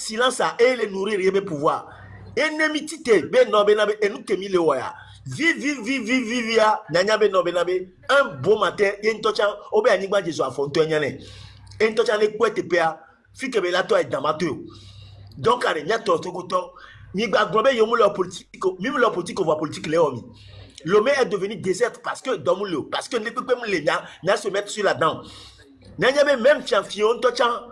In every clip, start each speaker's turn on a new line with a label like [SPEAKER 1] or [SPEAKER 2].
[SPEAKER 1] silence et les nourrir et les pouvoir. Ennemi tite, ben non, ben et nous te mille waya. Vive, nanya ben non, ben un beau matin, il y a une tocha, obe anigba jesu a fontaine. Un tocha ne quoi te pea, fike belato et damato. Donc, il y a tout ni baglobe yomu leur politique, même leur politique, on voit politique léomi. L'homme est devenu désert parce que dans le parce que ne peut pas me se mettre sur la dent. N'a même champion, tocha.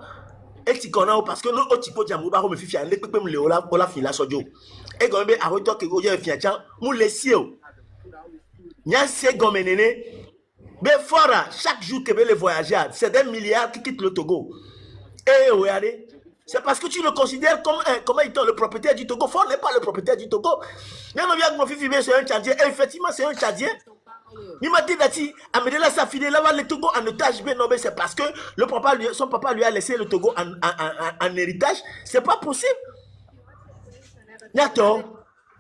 [SPEAKER 1] Et tu connais parce que nous autres types de jamou ba me fifia ne peut pas me le ola fila sojo. Et gombe a reto que oje fiacha mu lesie o. Nya se gomenene. Mais fora chaque jour que les voyageurs, c'est des milliards qui quittent le Togo. Et regardez, c'est parce que tu le considères comme comment étant le propriétaire du Togo. Fort n'est pas le propriétaire du Togo. Même bien mon fils c'est un Tchadien. Et effectivement, c'est un Tchadien. Il m'a dit Dati, Amédela Safide, là-bas le Togo en otage, ben non, mais c'est parce que son papa lui a laissé le Togo en héritage. C'est pas possible. D'accord.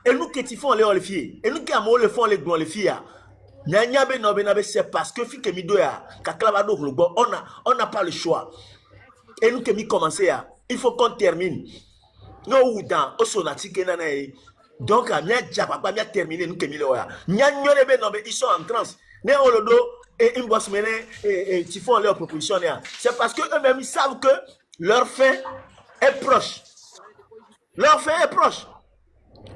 [SPEAKER 1] Et nous qui font les filles, et nous qui avons le fond les filles, c'est parce que fille que midoya, on n'a pas le choix. Et nous qui mi commencé à, il faut qu'on termine. Nous ou dans au sonati kenanae. Donc à mia jababa mia terminé nous qui mi loya. Nya nyore be non ils sont en transe. Ne olodo et une bosse mené et ils font leur proposition là. C'est parce que eux-mêmes ils savent que leur fin est proche. Leur fin est proche.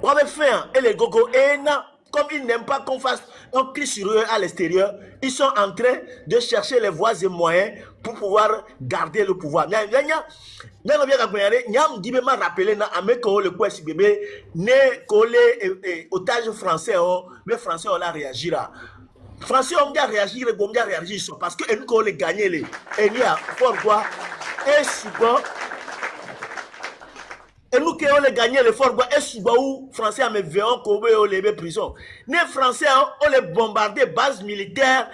[SPEAKER 1] On avait faim et les gogo et na comme ils n'aiment pas qu'on fasse un cri sur eux à l'extérieur, ils sont en train de chercher les voies et moyens pour pouvoir garder le pouvoir. Nyam dit m'a rappelé na ameko le quoi si bébé né collé otage français mais français on a réagi là. Français on a réagi parce que nous on les gagner les et il y a pourquoi et souvent et nous qui on les gagné le fort et souvent où français a me verront qu'on les prison. Les français on les bombardé base militaire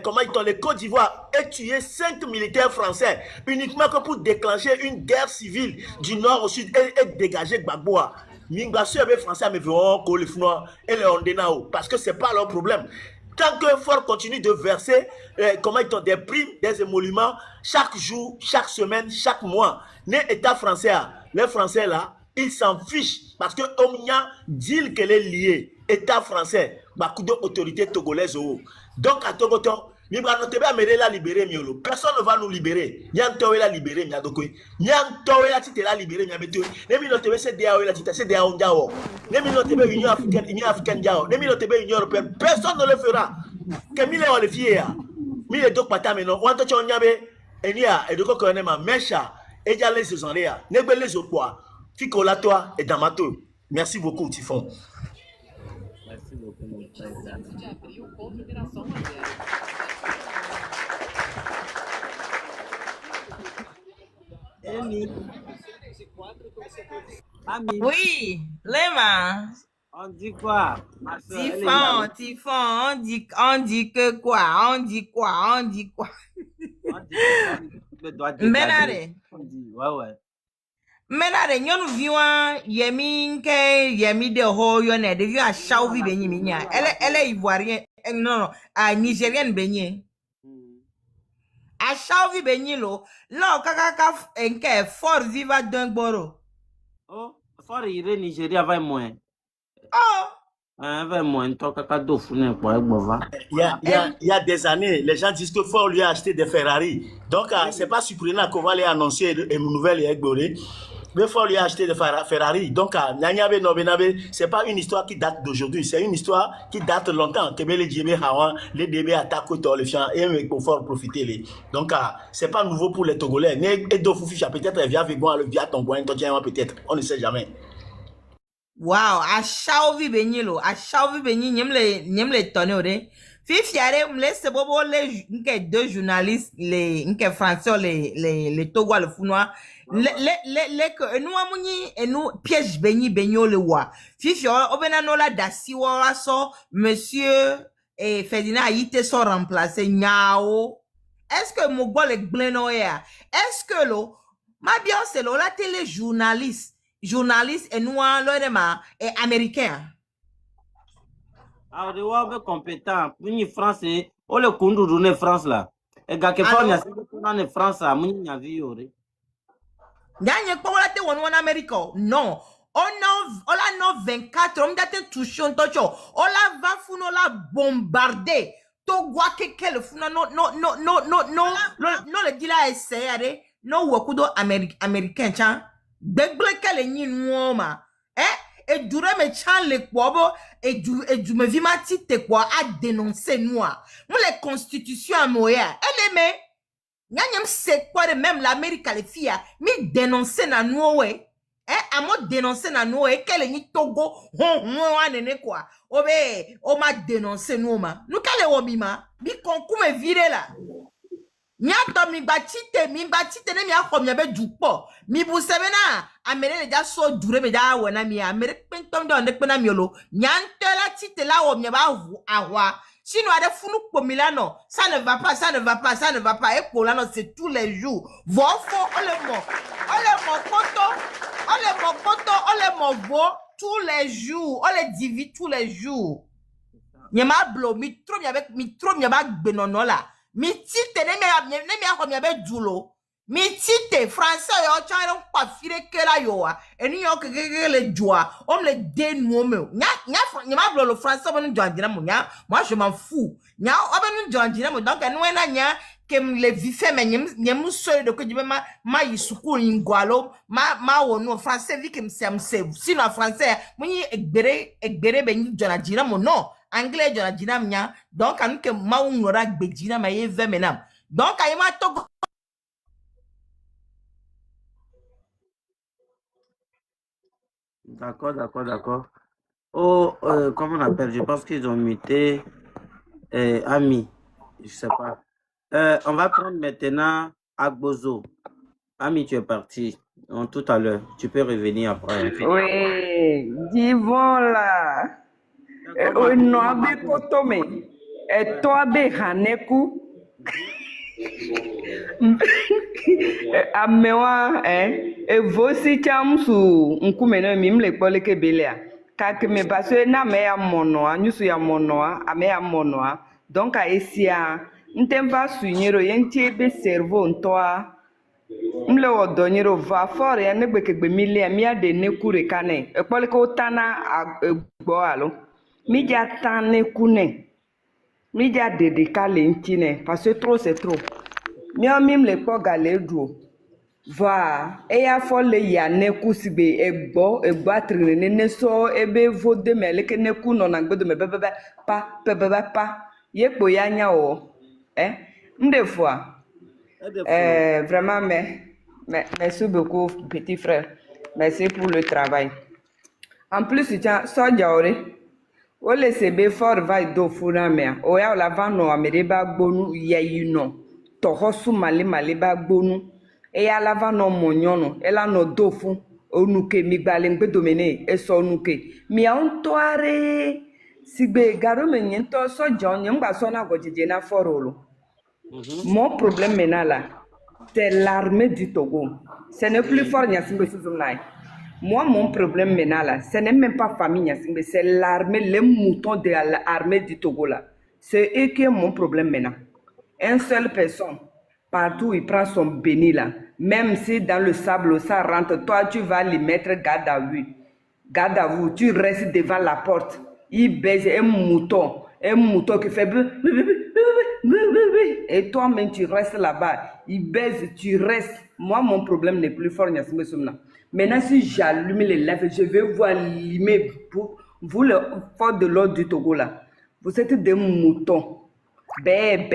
[SPEAKER 1] comment ils ont les Côte d'Ivoire et tué 5 militaires français uniquement que pour déclencher une guerre civile du nord au sud et dégager Gbagboa. Mingbasseur les français me verront qu'on les fnois et les ondenao parce que c'est pas leur problème. Tant que Fort continue de verser comment ils ont des primes, des émoluments chaque jour, chaque semaine, chaque mois, les États français, les Français là, ils s'en fichent parce que Omnia dit qu'elle est liée. État français, beaucoup d'autorités togolaises. Donc à Togoton, personne ne va nous libérer. Nyanto la libérer, Nyadoko. Nyanto la tite la libérer, Nyabeto. Nemi no tebe se dia la tite se dia on diao. Nemi no tebe Union africaine diao. Nemi no tebe Union européenne. Personne ne le fera. Kemile on le fier. Mi le dok pata meno. Wanto cho nyabe enia edoko konema mesha. Eja les zonlea. Nebe les okwa. Fiko la toi et damato. Merci beaucoup Tifon.
[SPEAKER 2] Merci beaucoup mon frère.
[SPEAKER 3] Oui, Lema.
[SPEAKER 2] On dit quoi?
[SPEAKER 3] Tifon, on dit que quoi? On dit quoi? Menare.
[SPEAKER 2] Ouais.
[SPEAKER 3] Menare, nyon viwa yemi de ho yone de viwa Chauvi benyi minya. Elle est ivoirienne, non, nigérienne benyi. A Chauvi benyi lo kaka enke fort viva d'un boro.
[SPEAKER 2] Oh, fort ire Nigeria va moins.
[SPEAKER 3] Oh.
[SPEAKER 2] Va moins toi kaka do fune pour bova.
[SPEAKER 1] Il y a des années, les gens disent que Fort lui a acheté des Ferrari. Donc c'est pas surprenant qu'on va les annoncer une nouvelle et Egboré. Mais Fort lui a acheté des Ferrari. Donc Nyanyabe Nobenabe, c'est pas une histoire qui date d'aujourd'hui, c'est une histoire qui date longtemps. Kebele Djebe Hawan, les DB attaquent le fian et pour Fort profiter. Donc c'est pas nouveau pour les Togolais. Et Dofouficha peut-être via Végon, le via Tongoin, peut-être, on ne sait jamais.
[SPEAKER 3] Wow, a Chauvi benyi nyemle tonne ode. Fifiare mle se bobo les deux journalistes les français les Togo le funwa les que nous amuni et nous piège benyi le wa. Fifiare obena no la dasi wa so monsieur et Ferdinand Ayité sont remplacés nyao. Est-ce que Mogbo le gleno ya? Est-ce que lo ma bien c'est lo la télé journaliste et nous et américain.
[SPEAKER 2] Ah, on est compétent. Muni France, on le conduit dans France là. Et gars qui font la France là, muni n'a vu yore.
[SPEAKER 3] Gagne pas wala te won Amérique. Non. On a no 24, on date touché on tocho. On la va fou on la bombarder. To gwa keke le fou no le dila essayare. No wakudo américain chan. Begble kele nyi nwoma. Et dure me chan le kwabo et du me vima tite kwa a dénoncer noa. Moi les constitutions à moya. Elle aimait. Nyanyem c'est quoi de même l'Amérique les filles mi dénoncer na nous à moi dénoncer na nous qu'elle ni Togo anene quoi o ma dénoncer nous ma nous kale o bima bi konku me virer là nyato mi batite ne mi akom yabe dupo mi busebena amere le ja so dure me ja wona mi amere pentom de pena miolo nyantela tite la o mi ba awa. Sinon, à des fous pour Milano, ça ne va pas, ça ne va pas, ça ne va pas. Et pour là, c'est tous les jours. Vos faux, on les mot. On les mot koto, on les mot koto, on les mot vo, tous les jours. On les divise tous les jours. Nyama blo, mi trop nyaba benono la. Mi tite, ne me a djulo. Mi tite, français, yo, chano, pas fire que la yoa. Et nous, yo, que le joie. On le dénomme. Nyama blo, le français, on nous dit, moi, je m'en fous. Nya, on nous dit, donc, nous, nya, que le vifé, mais nyam seul de que du ma yisuku ingwalo, ma wono, français, vi que m'se, sinon, français, moi, ekbere, ben, jona dina, mon non. Anglais, jona dina, nya. Donc, anu que ma unora, bedina, ma ye vemenam. Donc, ayema togo.
[SPEAKER 2] D'accord. Oh, comment on appelle? Je pense qu'ils ont muté Ami. Je sais pas. On va prendre maintenant Agbozo. Ami, tu es parti tout à l'heure. Tu peux revenir après.
[SPEAKER 4] Oui, Divon là.
[SPEAKER 2] Comment
[SPEAKER 4] Non, abe potome. Et toi, abe haneku. Amewa, et voici chamsu, nkumene mimle pole ke belea. Kake me passe na me ya monoa, nyusu ya monoa, ame ya monoa. Donc a esia, ntempa sunyero yentie be cerveau ntoa. Mle odonyero va fort ya negbe kegbe mile mi ade neku rekane. E pole ko tana gbo alo. Mi ja tane kune. Mi ja dedicale ntine parce que trop c'est trop. Mi o mim le po gale duo. Va e ya fo le ya neku sigbe egbo atrine ne so ebe vode mele ke neku no na gbedo me bebebe pa ye po ya nya o nde fois vraiment merci beaucoup petit frère, merci pour le travail. En plus tiens so jaore o le sebe for vai do funa me o ya la vano amereba gbonu yeyino to hosu male ba gbonu e ya lava no monyono ela no dofu onuke mi gbale ngbe domene e so onuke mi antoare sigbe garo menyento so jonye ngba so na gojeje na forolo. Mon problème maintenant là c'est l'armée du Togo, ce n'est plus fort Nyasingbe Suzumnai. Moi mon problème maintenant là ce n'est même pas famille Nyasingbe, c'est l'armée, les moutons de l'armée du Togo là, c'est eux qui est mon problème maintenant. Une seule personne partout il prend son béni là, même si dans le sable ça rentre, toi tu vas lui mettre garde à vous, tu restes devant la porte, il baise un mouton qui fait et toi-même tu restes là-bas, il baise, tu restes. Moi mon problème n'est plus fort. Maintenant si j'allume les lèvres, je vais vous allumer, vous le fort de l'ordre du Togo là, vous êtes des moutons. Les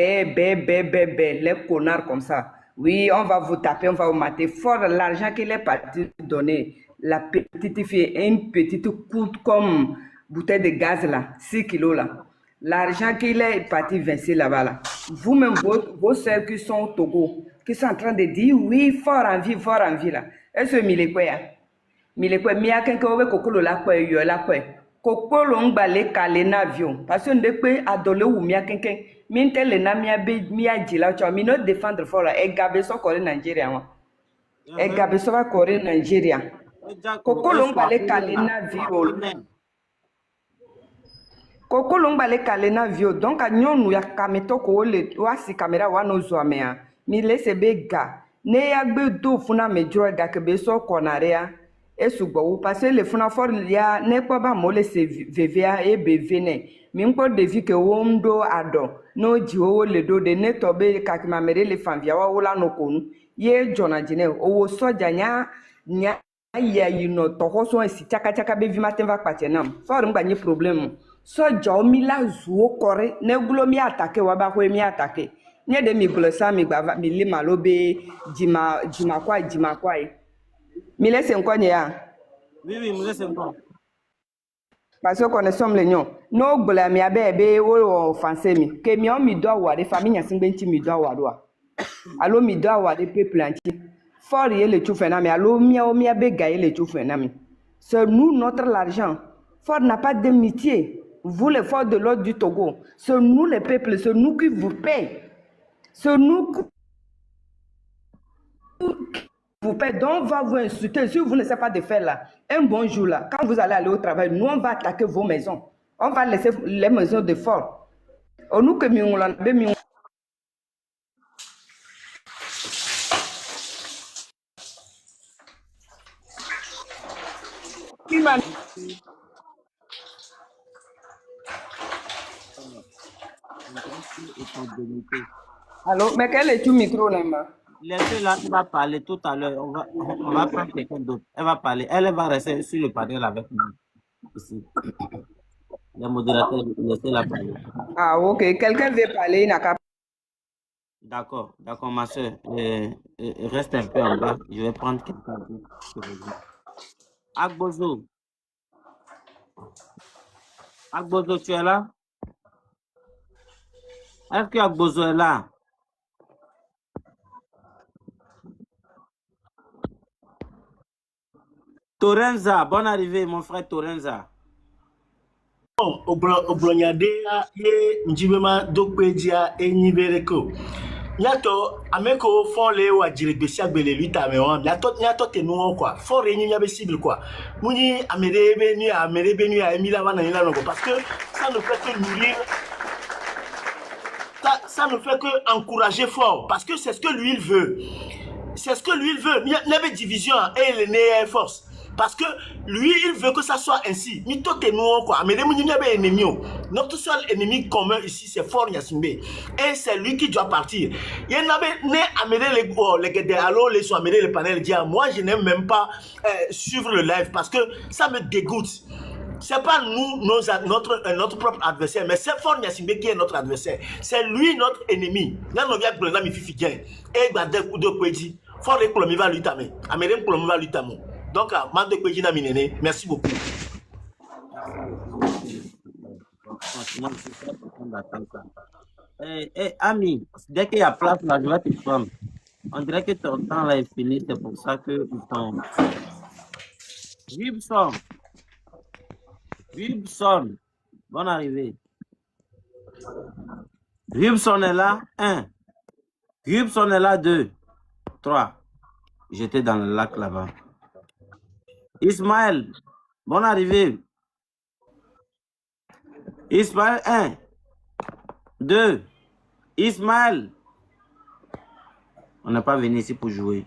[SPEAKER 4] connards comme ça. Oui, on va vous taper, on va vous mater. Fort l'argent qu'il est parti donner. La petite fille, une petite coûte comme bouteille de gaz là, 6 kilos là. L'argent qu'il est parti vincer là-bas là. Vous-même, vos sœurs qui sont au Togo, qui sont en train de dire oui, fort en vie là. Est-ce que Milekwe Mia Kenkowe Kokolo la kwe yo la kwe. Kokolo ngbale kale na avion. Parce que ndekwe adole ou Mia Kenken. Minte le na mia be mia jila cho mi no défendre fort e gabe so kore Nigeria wa. E gabe so va kore Nigeria. Kokolo ngbale kale na avion. Kokolo ngbale kale na avion. Donc a nyonu ya kameto ko le wa si camera wa no zo amea. Mi lese be ga ne ya gbe do funa me joy ga ke be so konaria e sugbo parce que le funa for ya ne ko ba mo le se vevia e be vene mi nko de vi ke wo ndo ado no ji o le do de ne to be ka ki ma mere le fanvia wa wala no konu ye jona jine owo soja nya ya yi no to ho so si chaka chaka be vi matin va patie nam for ngba ni problem soja o mi la zuo kore ne gulo mi atake wa ba ko mi atake nye de mi gulo sa mi gba mi li malo be jima kwa mi laisse nko nya ya
[SPEAKER 2] Oui, me laisse un peu.
[SPEAKER 4] parce que on somme le nyon no gbola mi abe be wo offense mi ke mi on mi do wa de famille nya singbe nti mi do wa do alo mi do wa de peuple entier for ye le choufe na mi alo mi o mi abe gaye le choufe na mi c'est nous notre l'argent for n'a pas d'amitié vous les forces de l'ordre du Togo c'est nous les peuples c'est nous qui vous paye c'est nous qui vous paye donc on va vous insulter si vous ne savez pas de faire là un bon jour là quand vous allez aller au travail nous on va attaquer vos maisons on va laisser les maisons de fort nous que mi on l'a mi allô mais quel est ton micro là ma
[SPEAKER 2] Laissez-la, elle va parler tout à l'heure. On va prendre quelqu'un d'autre. Elle va parler. Elle va rester sur le panel avec nous. Ici. Les modérateurs, laissez-la parler.
[SPEAKER 4] ah ok quelqu'un veut parler il n'a qu'à
[SPEAKER 2] D'accord, ma soeur. Reste un peu en bas. Je vais prendre quelqu'un d'autre. Agbozo. Agbozo, tu es là? Est-ce que Agbozo est là? Torenza, bonne arrivée, mon frère Torenza.
[SPEAKER 1] Oblonyade ye njibema dokpedia enyibereko. Nyato ameko fon le wa jiregbesi agbele luta me wan. Nyato tenu quoi. Fon renyi nyabe cible quoi. Muni amerebe ni a emila wana nila no parce que ça ne fait que nourrir ça ne fait que encourager fort parce que c'est ce que lui il veut. C'est ce que lui il veut. Il y avait division et il est force. Parce que lui, il veut que ça soit ainsi. Notre seul ennemi commun ici, c'est Fort Gnassingbé. Et c'est lui qui doit partir. Il y en avait les Gédéalo, les amener les panels. Moi, je n'aime même pas suivre le live parce que ça me dégoûte. C'est pas nous, notre propre adversaire, mais c'est Fort Gnassingbé qui est notre adversaire. C'est lui notre ennemi. Donc, merci beaucoup.
[SPEAKER 2] Ami, dès qu'il y a place là, je vais te prendre. On dirait que ton temps là est fini, c'est pour ça que ils sont. Gibson, bonne arrivée. Gibson est là, 1. Gibson est là, 2. 3. J'étais dans le lac là-bas. Ismaël, bonne arrivée. Ismaël, 1. 2. Ismaël. On n'est pas venu ici pour jouer.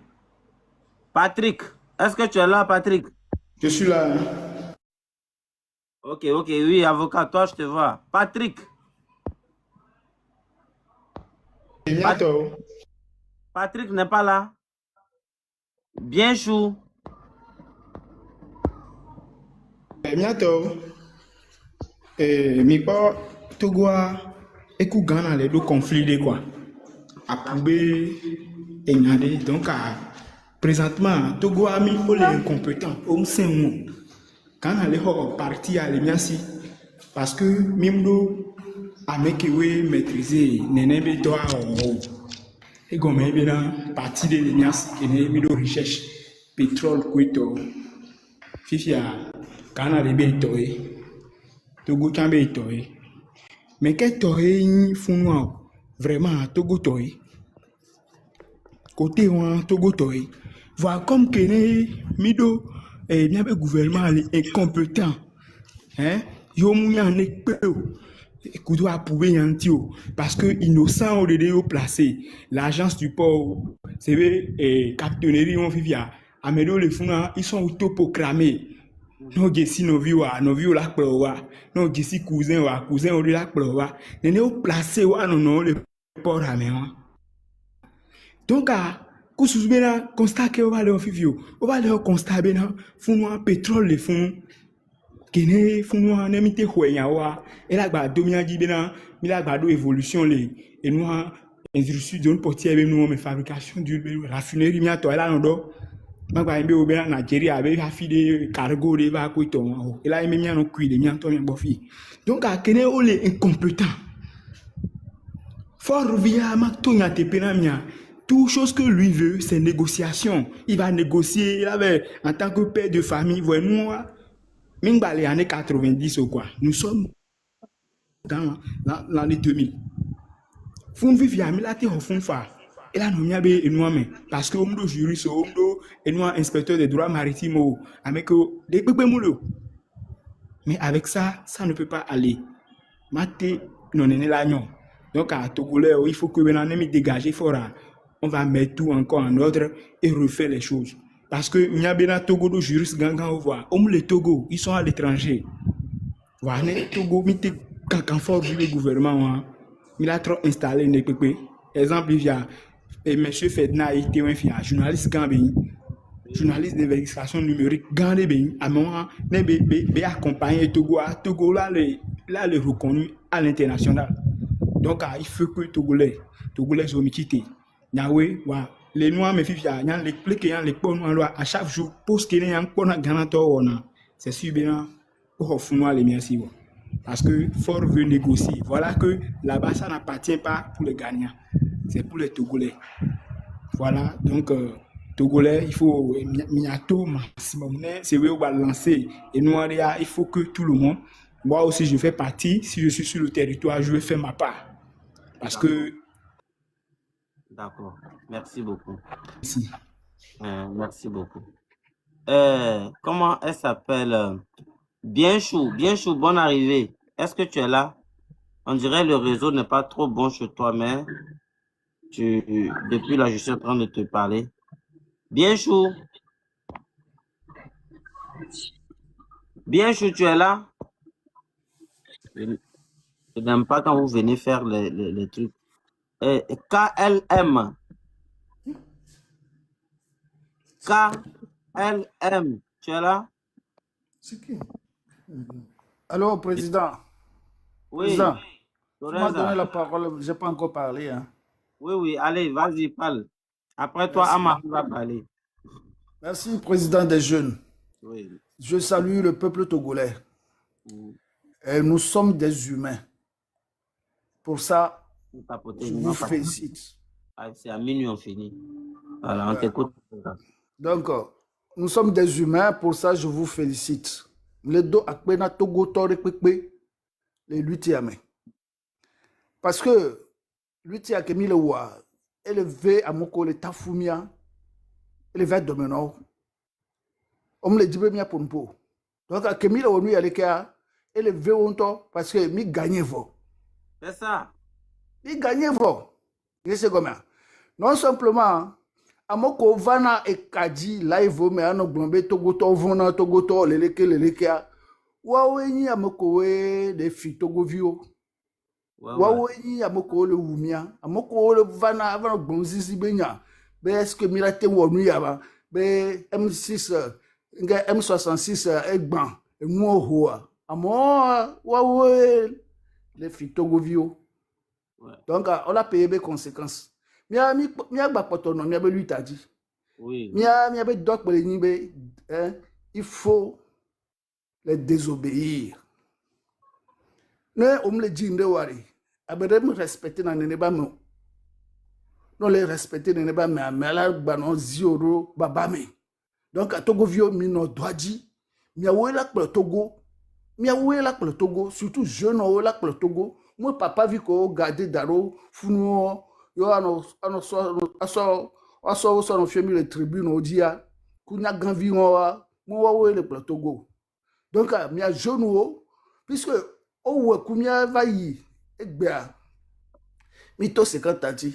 [SPEAKER 2] Patrick, est-ce que tu es là, Patrick?
[SPEAKER 5] Je suis là.
[SPEAKER 2] Ok, oui, avocat, toi, je te vois. Patrick. Patrick n'est pas là. Bien chou.
[SPEAKER 5] Bientôt. Mi pas Togo écoute Ghana les deux conflits de quoi. À Poubé et Nyade. Donc présentement Togo a mis les incompétents au sein monde. Quand on est parti à l'Emiasi parce que Mimdo a maîtrisé Nénébe Toa et comme évidemment partie de l'Emiasi et Nénébe recherche pétrole Kouito Fifia quand on est toé Togo Chambe toé mais quel toé font vraiment Togo toé côté Togo toé voilà comme que Mido et bien le gouvernement est incompétent hein yo mouya ne peu Kudo a prouvé Yantio parce que innocent au dédé au placé l'agence du port c'est vrai captonnerie on vivia amédo les fonds ils sont autoproclamés no gesi no viu la plowa no gesi cousin au la plowa nene au placé wa non le port à main donc à kusus bena constat que on va leur vivio on va leur constat bena fonds pétrole les fonds kene funwa ne mite hwenya wa ela gba domina di bena mi la gba do évolution le et nous industrie de portière be nous mais fabrication d'huile raffinerie mi ato ela no do magba mbe o bena Nigeria be ha fi de cargo de va ko to wa ela mi mi no kui de mi ato mi bo fi donc a kene o le incompétent fort via ma to nya te pena mia tout chose que lui veut c'est négociation il va négocier il avait en tant que père de famille vraiment Mingba les années 90 ou quoi. Nous sommes dans l'année 2000. Fun vivia milate ho fun fa. Et là nous be enouame parce que omdo juriste omdo enouam inspecteur des droits maritimes avec des bébé moulo. Mais avec ça ne peut pas aller. Maté non est l'agnon. Donc à Togolais, il faut que maintenant me dégager fora. On va mettre tout encore en ordre et refaire les choses. Parce que il y a bien Togo de juristes gangan au voir. Les Togo, ils sont à l'étranger. Voilà, Togo, quand fort le gouvernement, il a trop installé les pépés. Exemple, il y a monsieur Fedna, il était un journaliste gambien, journaliste d'investigation numérique gambien. À un moment, il a accompagné Togo. Togo là, le reconnu à l'international. Donc, il faut que Togolais soient quittés. Yahweh, voilà. Les noirs me font faire les pliques les ponts à chaque jour pour qu'il y ait un pont à Ganato c'est sûr bien pour offrir les merci parce que fort veut négocier voilà que là-bas ça n'appartient pas pour les gagnants c'est pour les Togolais voilà donc Togolais il faut miato maximum c'est où on va lancer et nous il faut que tout le monde moi aussi je fais partie si je suis sur le territoire je vais faire ma part parce que
[SPEAKER 2] D'accord. Merci beaucoup.
[SPEAKER 5] si.
[SPEAKER 2] Merci beaucoup. Comment elle s'appelle? Bienchou, bonne arrivée. Est-ce que tu es là? On dirait le réseau n'est pas trop bon chez toi, mais depuis là, je suis en train de te parler. Bienchou, tu es là? Je n'aime pas quand vous venez faire les trucs. KLM. Tu es là?
[SPEAKER 6] C'est qui? Allô, président.
[SPEAKER 2] Oui.
[SPEAKER 6] Président, tu m'as
[SPEAKER 2] Lorenza.
[SPEAKER 6] donné la parole, je n'ai pas encore parlé. Hein.
[SPEAKER 2] Oui, allez, vas-y, parle. Après toi,
[SPEAKER 6] Merci.
[SPEAKER 2] Amar va parler.
[SPEAKER 6] Merci, président des jeunes.
[SPEAKER 2] Oui.
[SPEAKER 6] Je salue le peuple togolais. Et nous sommes des humains. Pour ça, je vous félicite.
[SPEAKER 2] C'est à minuit, on finit. Voilà, on t'écoute.
[SPEAKER 6] Donc, nous sommes des humains, pour ça, je vous félicite. Les deux akpena togo tore pepe, les lutiamé. Parce que lutia kemi le wa, élevé à moko le tafumia, élevé domino. On le dit bien pour nous. Donc, à kemi le wa nous aleka, élevé onto, parce que mi gagne vo.
[SPEAKER 2] C'est ça.
[SPEAKER 6] Mi gagne vo. C'est comme ça. Non simplement, amoko vana ekadi live me ano glombe togoto vona togoto leleke wawe ni amoko we de fi togovio wawe ni amoko le wumia amoko le vana glonzizi benya be est-ce que mirate wonu yaba be M6 nga M66 egban enu ohoa amo wawe le fi togovio donc on a payé des conséquences. Mia gba potono mia be lui t'a dit.
[SPEAKER 2] Oui.
[SPEAKER 6] Mia be doc pour les il faut les désobéir. Ne on me le dit ndewari. Abere me respecter na ne ba me. Non les respecter ne ba me amela gba no zioro baba me. Donc à Togo vio mi no doaji. Mia wo la pour Togo. Mia wo la pour Togo, surtout jeune o la pour Togo. Moi papa vi ko garder daro funu yo aso no fiemi le tribune odia kunya ganvi wa mo wa le Togo donc mi a jeune puisque owe kumia va yi egbea mi to 50 anti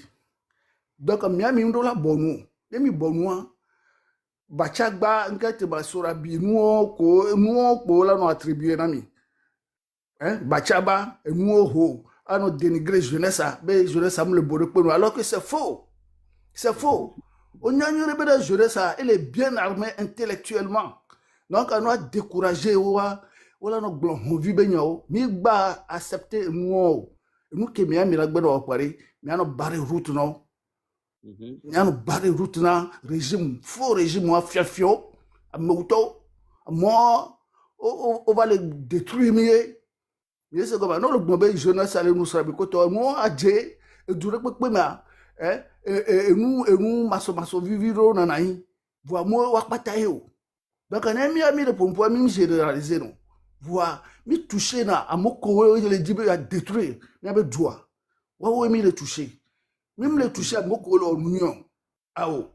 [SPEAKER 6] donc mi ndo la bonu mi bonu bachagba ngate basura bi nuo ko la no attribuer na mi bachaba nuo ho ano dénigrer jeunesse be jeunesse am le bodo pe alors que c'est faux on a une de jeunesse elle est bien armée intellectuellement donc on a découragé wala no glon ho vi benyo mi gba accepter nuo nous que mi la gbe do pare mi ano barre route no mi ano barre route na régime faux régime wa fiafio amouto moi on va le détruire mais c'est comme non le gombe jeunesse aller nous sabi ko to moi adje e dure pe ma nous maso viviro na nai voa mo wa pataye o donc on a mis le pompo mi généraliser non voa mi toucher na amoko le dibe a détruire mi abe doa wa mi le toucher même le toucher amoko le union ao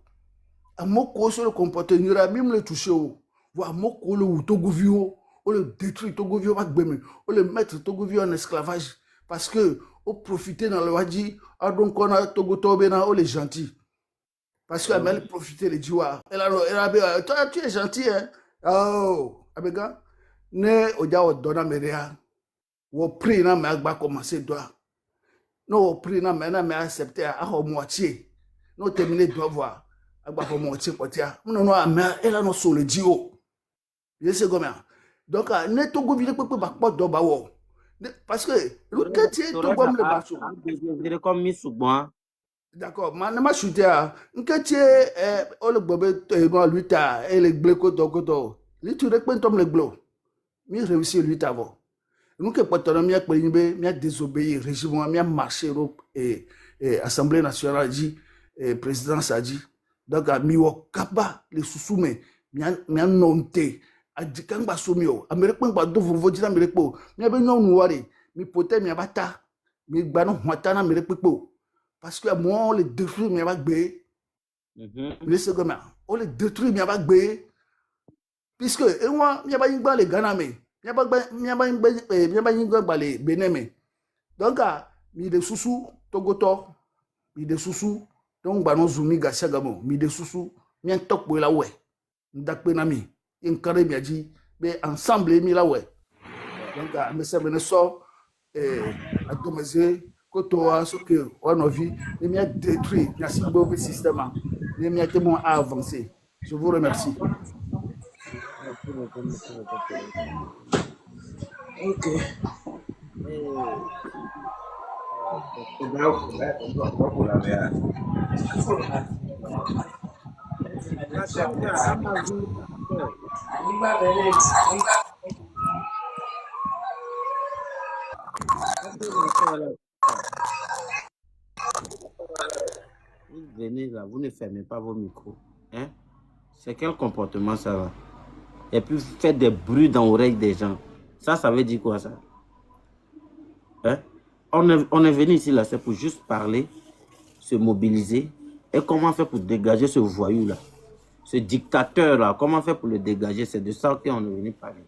[SPEAKER 6] amoko sur le comportement même le toucher o voa amoko le togovio o le détruire togovio va gbeme o le mettre togovio en esclavage parce que au profiter dans le wadi donc on a togo tobena o les gentils parce que elle profiter les diwa elle a toi tu es gentil hein oh abega ne oja o dona meria wo pri na me agba commencer doit no wo pri na me accepter a ho moitié no terminer doit voir agba pour moitié potia non elle a no so le dio je sais comment donc ne togo vile pepe ba po do ba wo parce que le quartier to comme le bacho
[SPEAKER 2] comme mi souvent
[SPEAKER 6] d'accord ma chuté un quartier o le bobe no lui ta et le bleko dogodo li tu rekpen tom le glo mi réussir lui avant nous que patron mi akpe yimbe mi désobéir régime mi marcher et assemblée nationale dit présidence a dit donc mi wo kaba le susume mi nonté adikangba somio amerikpe ngba do vovo dina amerikpo mi be nyonu wari mi pote mi abata mi gba no hwata na amerikpe parce que moi le détruire mi abagbe laissez comme on le détruire mi abagbe puisque et moi mi abagba le Ghana me mi abagba le Benin me donc mi de susu togoto mi de susu donc ba no zumi gasagamo mi de susu mi entok bo la we ndakpe na mi in carré mi dit mais ensemble mi la ouais donc me ça me so a domesé koto a ce que on a vu et mi a détruit la simbo système et mi a tellement avancé je vous remercie
[SPEAKER 2] ok Vous venez là, vous ne fermez pas vos micros. Hein? C'est quel comportement ça va? Et puis vous faites des bruits dans l'oreille des gens. Ça veut dire quoi ça? Hein? On est venu ici là, c'est pour juste parler, se mobiliser. Et comment faire pour dégager ce voyou là? Ce dictateur là, comment faire pour le dégager? C'est de ça qu'on est venu parler.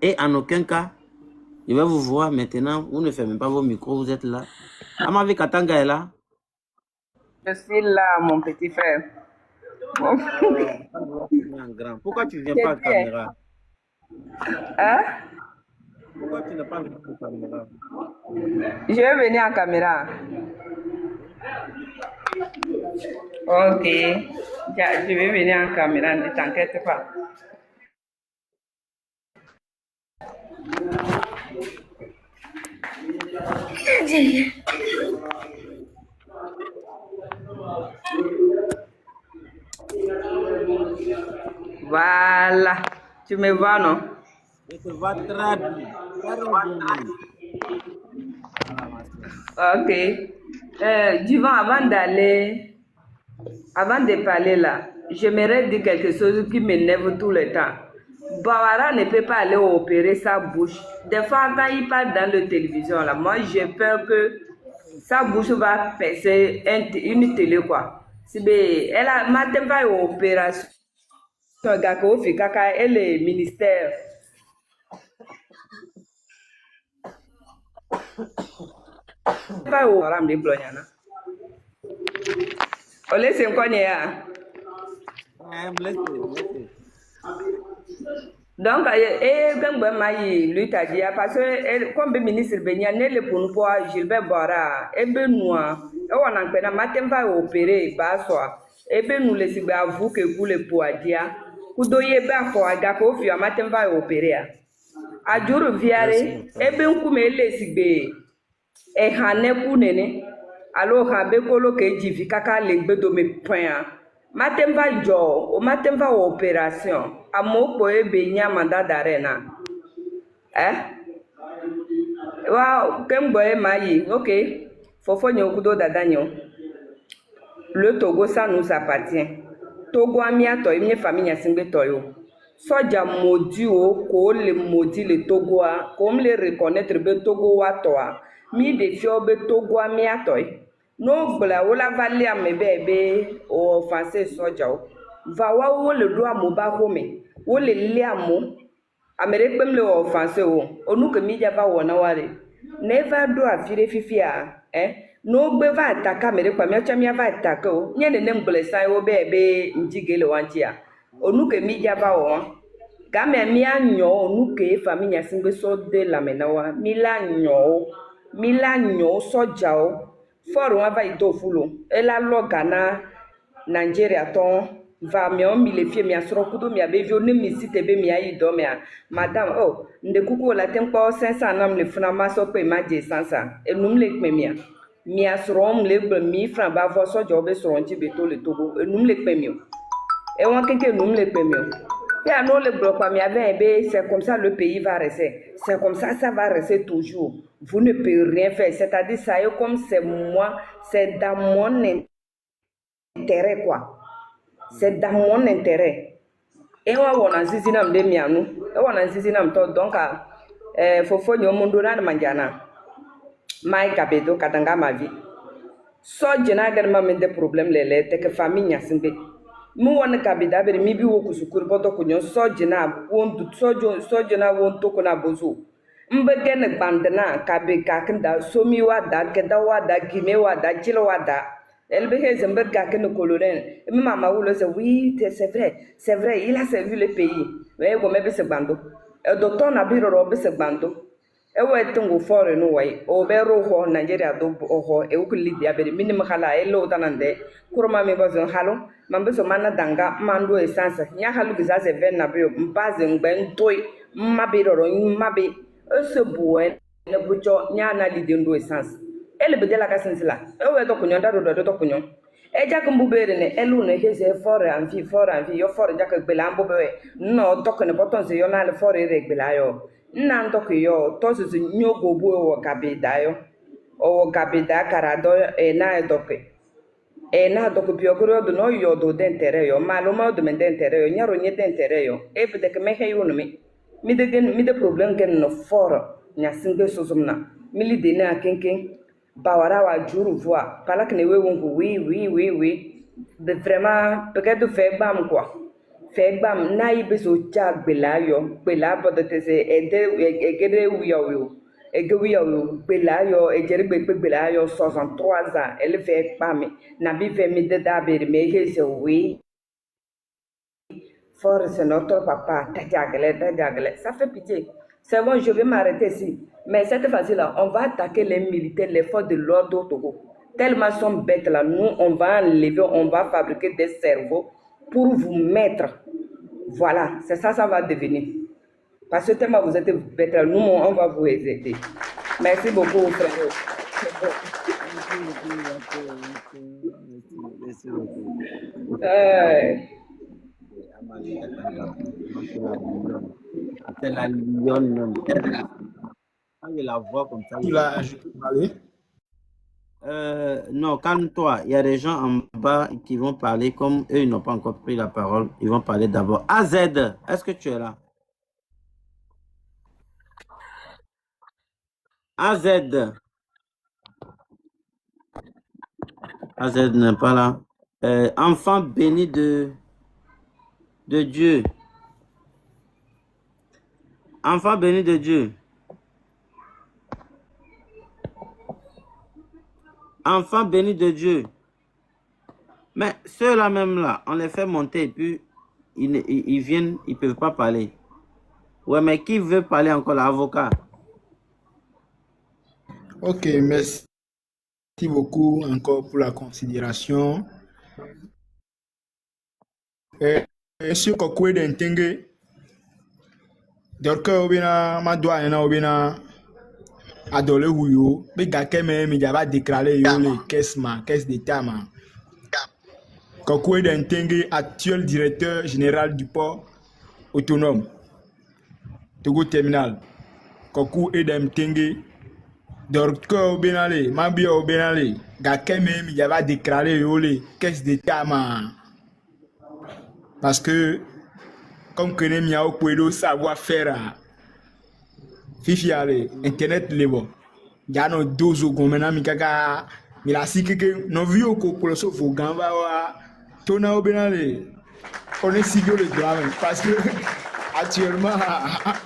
[SPEAKER 2] Et en aucun cas, je vais vous voir maintenant, vous ne fermez pas vos micros, vous êtes là. Amavi Katanga est là.
[SPEAKER 4] Je suis là, mon petit frère.
[SPEAKER 2] Pourquoi tu ne viens pas à la caméra?
[SPEAKER 4] Hein?
[SPEAKER 2] Pourquoi tu n'es pas venu à la caméra?
[SPEAKER 4] Je vais venir en caméra. Ok. Je vais venir en caméra, ne t'inquiète pas. Voilà. Tu me vois, non?
[SPEAKER 2] Je te vois très bien.
[SPEAKER 4] Ok. Divan, avant de parler là, j'aimerais dire quelque chose qui m'énerve tout le temps. Bawara ne peut pas aller opérer sa bouche. Des fois, quand il parle dans la télévision, là, moi, j'ai peur que sa bouche va percer une télé, quoi. Elle a matin pas une opération. Elle est ministère. Vai o ram de blonyana. Ole se nkonye ya.
[SPEAKER 2] Blessé.
[SPEAKER 4] Donc gangba mai luta dia parce que comme be ministre Benya ne le pour po Gilbert Bora e be noa e wona pe na matem va opérer ba so e be nous le sigba vous que vous le po dia ku do ye ba fo aga ko fi matem va opérer a juru viare e be nkume le sigbe e hane ku nene alo ha be kolo ke jivi kaka le gbe do me point matem va jo o matem va opération amoko ebe nya mandat d'arrêt na wa kembo e mayi OK fofo nyo kudo dadanyo le Togo ça nous appartient Togo amia to imye famille singbe to yo soja maudit o ko le maudit le Togo a comme le reconnaître be Togo wa to a mi de fio be Togo amia to no gbla wala vali amebe o français soja o va wa wo le do amoba home wo le le amo amere kpem le offense o onu ke mi java wona ware never do afire fifia no gbe va attaque amere kwa mi acha mi va attaque o nye ne mgbele sai wo be njigele wanchia onu ke mi java wo ga me mi anyo onu ke famille singbe so de la menawa mi la nyo soja o for wa va ito fulo ela lo Ghana Nigeria ton va mi on mi le fie mi asro kudo mi abevio ne mi site be mi ayi do mi a madame oh nde kuku la tempo 500 nam le funa maso pe ma je sansa enum le pe mi asro m le gbe mi fran ba vo so jo be so nti be to le Togo enum le pe mi e won keke enum le pe mi et à nous le bloc pas mi avait c'est comme ça le pays va rester c'est comme ça va rester toujours vous ne pouvez rien faire c'est-à-dire ça est comme c'est moi c'est dans mon intérêt quoi c'est dans mon intérêt et on a zizi nam de mianu et on a zizi nam to donc fofo nyomundo na manjana mai kabedo katanga ma vie so jena garma men de problème lele te que famille nyasimbe mu won kabida be mi bi wo kusukuru bodo kunyo so jena won du so jena won to kuna bozo mbe gen bandana kabe kakinda somi wa da geda wa da gime wa da jilo wa da elle be hezembe gakin colonel mi mama wulo se oui c'est vrai il a servi le pays mais go me be se bando e docteur na bi ro be se bando e we tungu fore no way o be ro ho Nigeria do ho e ku libya be minim khala e lo tanande kurma me bazon halo mambe so mana danga mando essence nya halu giza se ven na be mbaze ngben toy mabe ro mabe e se buwe ne bucho nya na lide ndo essence ele be de la kasensila e we to kunyo da do to kunyo e jak mbubere ne elu ne heze fore anfi yo fore jak gbela mbube no to ne boton se yo na le fore re gbela yo nna ndoko yo to se nyogo bu wo kabida yo o kabida karado na doke biogoro do no yo do d'intérêt yo maloma do men d'intérêt yo nyaro nye d'intérêt yo e be de me he yo no mi de problème gen no fort nya singe sozumna mi li de na kenken bawara wa juru voix pala que ne we wongo oui de vraiment peut-être de faire bam quoi faire bam na ibe so cha gbela yo gbela bodo te se egede wiyo gbela yo ejere gbela yo 63 ans elle fait pam na bi fait mi de daber me je se oui force notre papa tajagle ça fait pitié. C'est bon, je vais m'arrêter ici. Mais cette fois-ci-là, on va attaquer les militaires, les forces de l'ordre au Togo. Tellement ils sont bêtes là, nous, on va enlever, on va fabriquer des cerveaux pour vous mettre. Voilà, c'est ça, ça va devenir. Parce que tellement vous êtes bêtes là, nous, on va vous aider. Merci beaucoup, frère.
[SPEAKER 2] C'est la lionne. Quand je la vois comme ça.
[SPEAKER 5] Je peux parler?
[SPEAKER 2] Non, calme-toi. Il y a des gens en bas qui vont parler comme eux, ils n'ont pas encore pris la parole. Ils vont parler d'abord. AZ, est-ce que tu es là? AZ. AZ n'est pas là. Enfant béni de Dieu. Enfant béni de Dieu. enfants bénis de Dieu. Mais ceux-là même là, on les fait monter et puis ils viennent, ils ne peuvent pas parler. Ouais, mais qui veut parler encore, l'avocat?
[SPEAKER 5] Ok, merci beaucoup encore pour la considération. Monsieur Kokwe d'Entenge, donc obina madwa ena obina adole huyo, be gake me jaba déclarer yo le caisse d'état ma. Kokwe d'Entenge, actuel directeur général du port autonome Togo Terminal. Koku Edem Tenge, Dorko Obenale, Mabia Obenale, Gakeme, il y avait déclaré les caisses d'état, parce que, comme connaît Miao Kouedo, savoir-faire, Fifiale, Internet, les bons. Yano dozo gomena mikaka, milasi keke, no vieux kokoloso fo gamba wa, tona Obenale, on est si le drame, parce que, actuellement,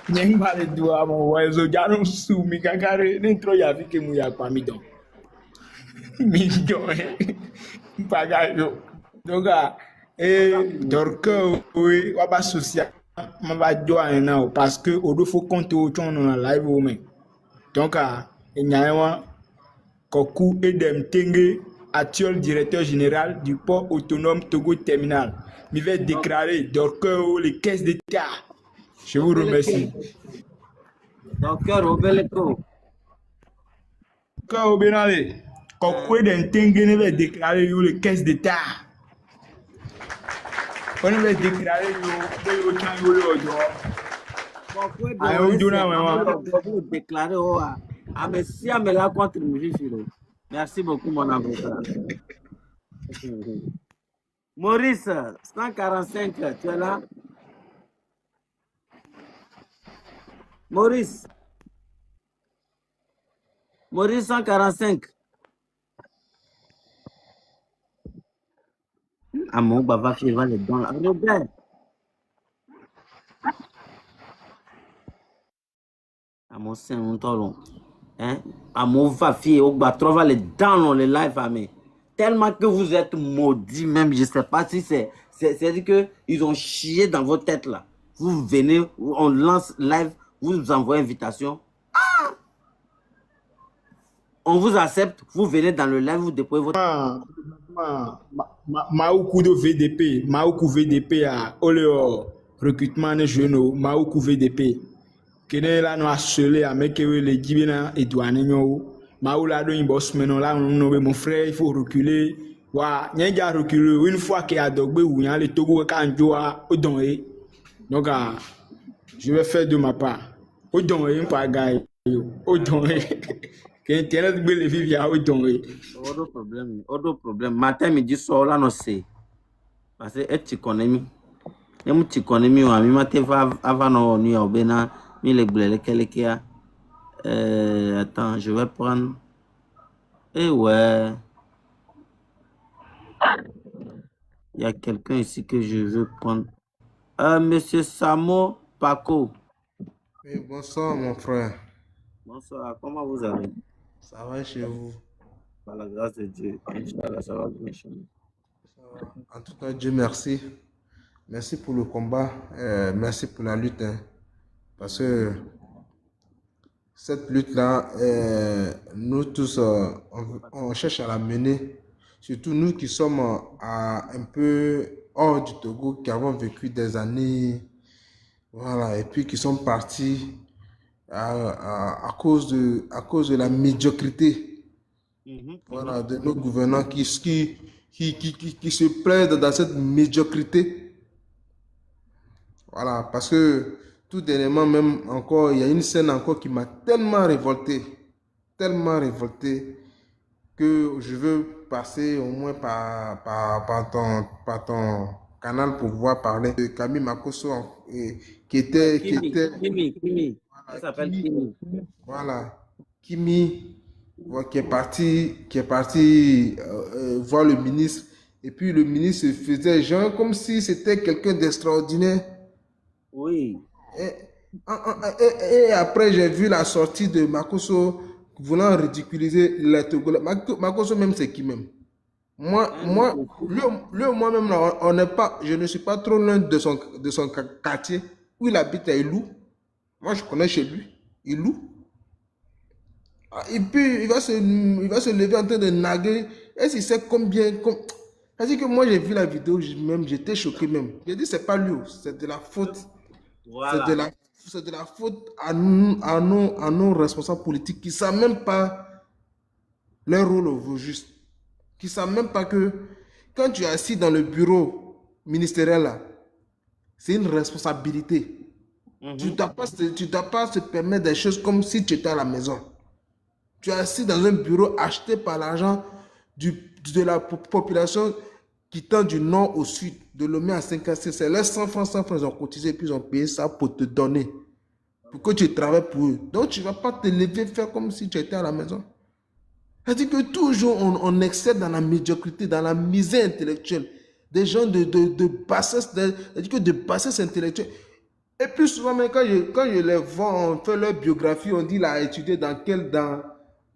[SPEAKER 5] nyeng bale dua mo wezo jano su mi kakare n'intro ya fike mu ya kwa midon pagayo donc dorko oui waba social ma ba joa na parce que odo fo compte o ton na live o men donc enyawa Koku Edem Tenge, actuel directeur général du port autonome Togo Terminal, me va déclarer dorko les caisses d'état. Je vous remercie.
[SPEAKER 2] Docteur Obeleko.
[SPEAKER 5] Quand Obenale, Koku d'Entenge ne va déclarer les caisses d'État. On va déclarer le temps de
[SPEAKER 2] l'audio. Merci beaucoup, mon avocat. Maurice, 145, tu es là? Maurice 145. Ah mon baba fait les dents là. Robert. À mon sein, mon talon. Hein? À mon va fier au bas, trouve les dents dans les lives mais tellement que vous êtes maudits même, je sais pas si c'est-à-dire que ils ont chié dans votre tête là. Vous venez, on lance live. Vous nous envoyez invitation. Ah! On vous accepte, vous venez dans le live, vous déposez votre...
[SPEAKER 5] Maoukou de VDP, Maoukou VDP à Oléo, recrutement des jeunes, Maoukou VDP. Kene là nous harcelé à mec les dibina et douane Maou là do boss maintenant là mon frère il faut reculer. Wa nyenga reculer une fois qu'il a dogbe ou yan le Togo kan joa odoné. Donc je vais faire de ma part. Odon e pa gay odon e que internet be le vivre ya odon e
[SPEAKER 2] autre problème matin midi soir là non c'est parce que tu connais mi nem tu connais mi wa mi matin va avant no ni obena mi le blele quelqu'un attends je vais prendre ouais il y a quelqu'un ici que je veux prendre monsieur Samo Paco.
[SPEAKER 7] Oui, bonsoir mon frère.
[SPEAKER 2] Bonsoir, comment vous allez?
[SPEAKER 7] Ça va chez vous?
[SPEAKER 2] Par la grâce de Dieu, Inch'Allah, ça va bien chez nous.
[SPEAKER 7] En tout cas, Dieu merci. Merci pour le combat, merci pour la lutte. Hein, parce que cette lutte-là, nous tous, on cherche à la mener. Surtout nous qui sommes un peu hors du Togo, qui avons vécu des années. Voilà, et puis qui sont partis à cause de la médiocrité, voilà, de nos gouvernants qui se plaident dans cette médiocrité. Voilà, parce que tout dernièrement, même encore, il y a une scène encore qui m'a tellement révolté, que je veux passer au moins par ton canal pour pouvoir parler de Camille Makosso qui était
[SPEAKER 2] Kimi. Ça s'appelle Kimi.
[SPEAKER 7] Voilà, Kimi qui est parti voir le ministre et puis le ministre faisait genre comme si c'était quelqu'un d'extraordinaire.
[SPEAKER 2] Oui.
[SPEAKER 7] Et après j'ai vu la sortie de Makosso voulant ridiculiser les Togolais. Makoso même, c'est qui même? Moi-même, là, on n'est pas, je ne suis pas trop loin de son quartier où il habite à Ilou. Moi, je connais chez lui, Ilou. Et puis, il va se lever en train de naguer. Est-ce qu'il sait combien... C'est-à-dire que moi, j'ai vu la vidéo, même, j'étais choqué même. J'ai dit, c'est pas lui, c'est de la faute.
[SPEAKER 2] Voilà.
[SPEAKER 7] C'est de la faute à nos responsables politiques qui ne savent même pas leur rôle au juste. Qui ne savent même pas que quand tu es assis dans le bureau ministériel, là, c'est une responsabilité. Tu ne dois pas se permettre des choses comme si tu étais à la maison. Tu es assis dans un bureau acheté par l'argent de la population qui tend du nord au sud, de Lomé à Saint-Cassé. C'est les 100 francs, ils ont cotisé, puis ils ont payé ça pour te donner. Pour que tu travailles pour eux. Donc tu ne vas pas te lever faire comme si tu étais à la maison. C'est-à-dire que toujours on excelle dans la médiocrité, dans la misère intellectuelle. Des gens de bassesse, c'est-à-dire que de bassesse intellectuelle. Et plus souvent, même quand je les vois, on fait leur biographie, on dit qu'il a étudié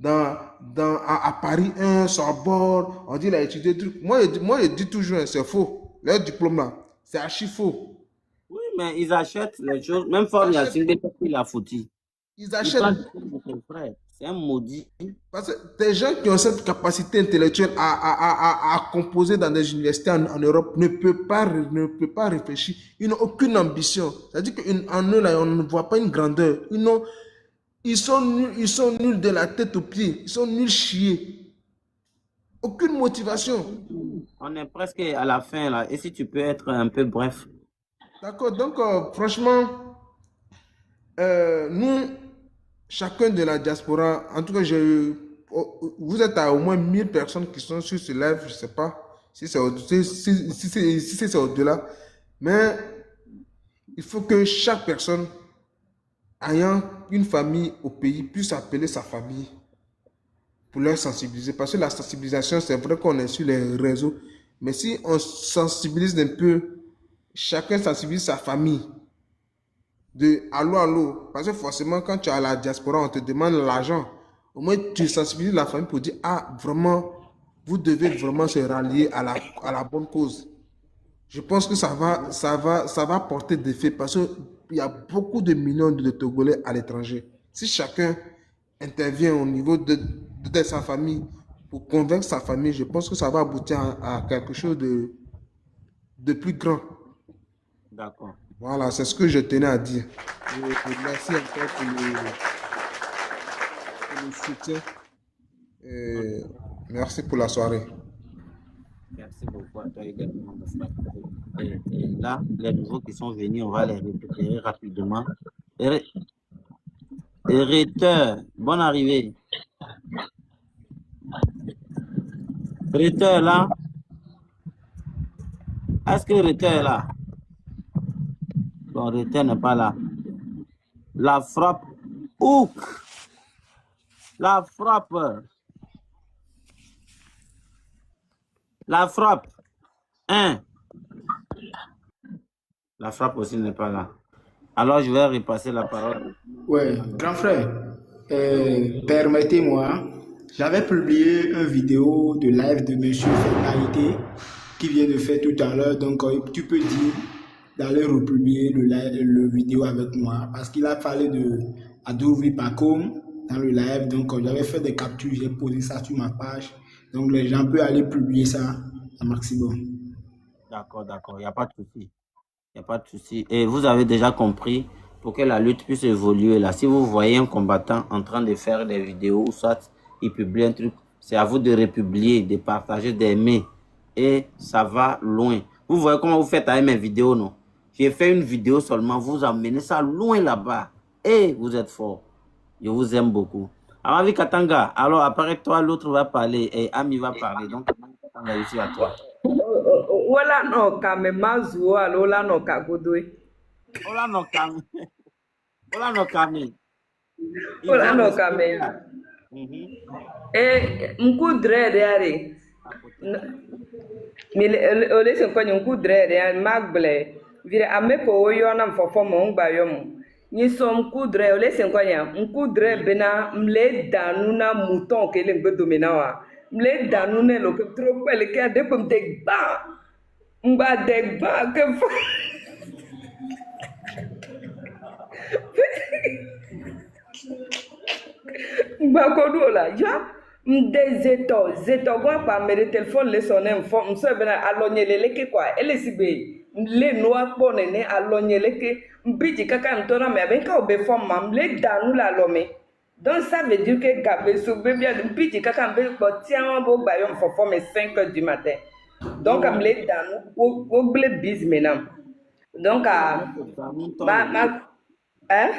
[SPEAKER 7] à Paris 1, Sorbonne, on dit qu'il a étudié des trucs. Moi, je dis toujours, c'est faux. Leur diplôme là, c'est archi faux.
[SPEAKER 2] Oui, mais ils achètent les choses. Même Fort Yacine, il a foutu.
[SPEAKER 7] Ils
[SPEAKER 2] Il
[SPEAKER 7] achètent.
[SPEAKER 2] prend son frère. C'est un maudit.
[SPEAKER 7] Parce que des gens qui ont cette capacité intellectuelle à composer dans des universités en Europe ne peuvent pas réfléchir. Ils n'ont aucune ambition. C'est-à-dire qu'en eux, là, on ne voit pas une grandeur. Ils sont nuls de la tête aux pieds. Ils sont nuls chiés. Aucune motivation.
[SPEAKER 2] On est presque à la fin là. Et si tu peux être un peu bref.
[SPEAKER 7] D'accord. Donc, franchement, nous, chacun de la diaspora, en tout cas, vous êtes à au moins 1000 personnes qui sont sur ce live, je ne sais pas si c'est au-delà, mais il faut que chaque personne ayant une famille au pays puisse appeler sa famille pour leur sensibiliser. Parce que la sensibilisation, c'est vrai qu'on est sur les réseaux, mais si on sensibilise un peu, chacun sensibilise sa famille. De allô, parce que forcément, quand tu es à la diaspora, on te demande l'argent. Au moins, tu sensibilises la famille pour dire, ah, vraiment, vous devez vraiment se rallier à la bonne cause. Je pense que ça va porter des faits parce qu'il y a beaucoup de millions de Togolais à l'étranger. Si chacun intervient au niveau de sa famille pour convaincre sa famille, je pense que ça va aboutir à quelque chose de plus grand.
[SPEAKER 2] D'accord.
[SPEAKER 7] Voilà, c'est ce que je tenais à dire. Et merci encore pour le soutien. Et merci pour la soirée.
[SPEAKER 2] Merci beaucoup à toi également. Et là, les nouveaux qui sont venus, on va les récupérer rapidement. Ritter, bonne arrivée. Ritter là. Est-ce que Ritter est là? Bon, Ritter n'est pas là. La frappe. Hook. La frappe. La frappe. 1. La frappe aussi n'est pas là. Alors, je vais repasser la parole.
[SPEAKER 5] Ouais, grand frère, permettez-moi, j'avais publié une vidéo de live de Monsieur Fernalité qui vient de faire tout à l'heure, donc tu peux dire d'aller republier le vidéo avec moi parce qu'il a parlé de Adouvri Pacom dans le live, donc j'avais fait des captures, j'ai posé ça sur ma page, donc les gens peuvent aller publier ça à maximum.
[SPEAKER 2] D'accord, il n'y a pas de souci. Il n'y a pas de souci. Et vous avez déjà compris, pour que la lutte puisse évoluer là, si vous voyez un combattant en train de faire des vidéos ou soit il publie un truc, c'est à vous de republier, de partager, d'aimer. Et ça va loin. Vous voyez comment vous faites avec mes vidéos, non? J'ai fait une vidéo seulement, vous emmenez ça loin là-bas. Et vous êtes fort. Je vous aime beaucoup. Amavi Katanga, alors après toi, l'autre va parler et Ami va parler. Donc, Katanga, ici à toi.
[SPEAKER 4] Wala no kame mazuo alo wala no kagodoe.
[SPEAKER 2] Ola no kame. Ola no kame.
[SPEAKER 4] Wala no kame. Mkudre de are. Mais ole se ko nku dre de magble. Vire ameko yo na mfofo mo ngba yo mo. Ni som coudre, ole sen quoi ya? Coudre bena mle danu na mouton ke le ngbe domina wa. Mle danu ne lo ke trop pele ke de pum de ba. Mba de ba ke fo. Mba ko do la ya. Mde zeto gwa pa me de téléphone le sonne mfo mso bena alonyelele ke kwa ele sibe mle noa pone ne alonyele ke mbiji kaka mtora me abenka obe forme mle danu la lome. Donc ça veut dire que gabe soube bien mbiji kaka mbe ko tian bo ba yo mfo forme 5 h du matin. Donc mle danu wo ble biz menam. Donc ma hein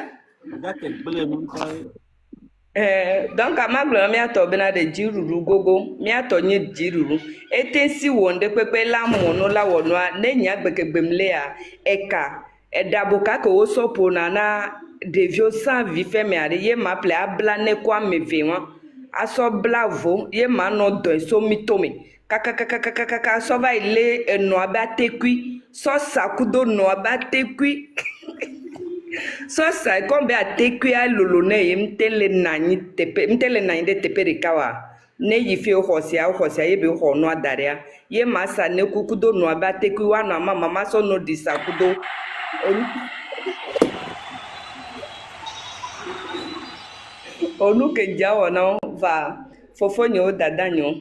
[SPEAKER 4] donc amaglo mi ato bena de jiruru gogo mi ato nye jiruru etensi wonde pepe la mono la wonwa ne nya gbekebemle a eka edaboka ko sopo na devio sans vie fait me ari ye m'appelle abla ne kwa me vewa aso blavo ye ma no do so mitome kaka so va ile eno abatekui so sakudo no abatekui so sa kombe atekui a lolone ye mtele nani de tepere kawa ne yifi hosia ye be ho no adaria ye masa ne kukudo no abatekui wa na mama so no disakudo onu ke jawo no va fofonyo dadanyo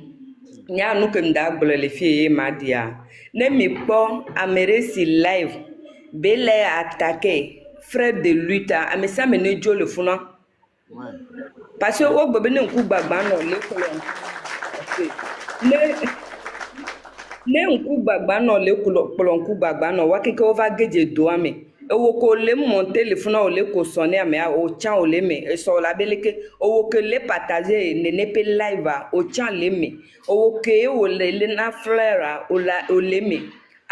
[SPEAKER 4] nya nu ke nda gbolele fie ma dia ne mi po ameresi live bele attaquer frère de lutte amesa me ne jo le funa parce que o gbe ne nku gbagba no le kolo ne nku gbagba no le kolo nku gbagba no wa keke over geje do ame ewo ko le mon téléphone o le ko sonner ame o chan o le me e so la beleke owo ke le partager ne pe live o chan le me owo ke o le na frère o le me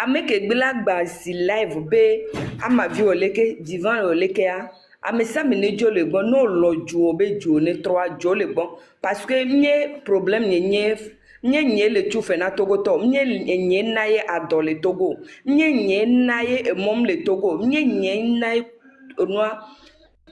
[SPEAKER 4] ame ke gblagba si live be ama vi o leke divan o leke a ame sa me ne jo le gbon no lo ju obe ju ne 3 jo le gbon parce que nye problème nye le tufe na Togo to nye na ye adole Togo nye na ye mom le Togo nye na ye onwa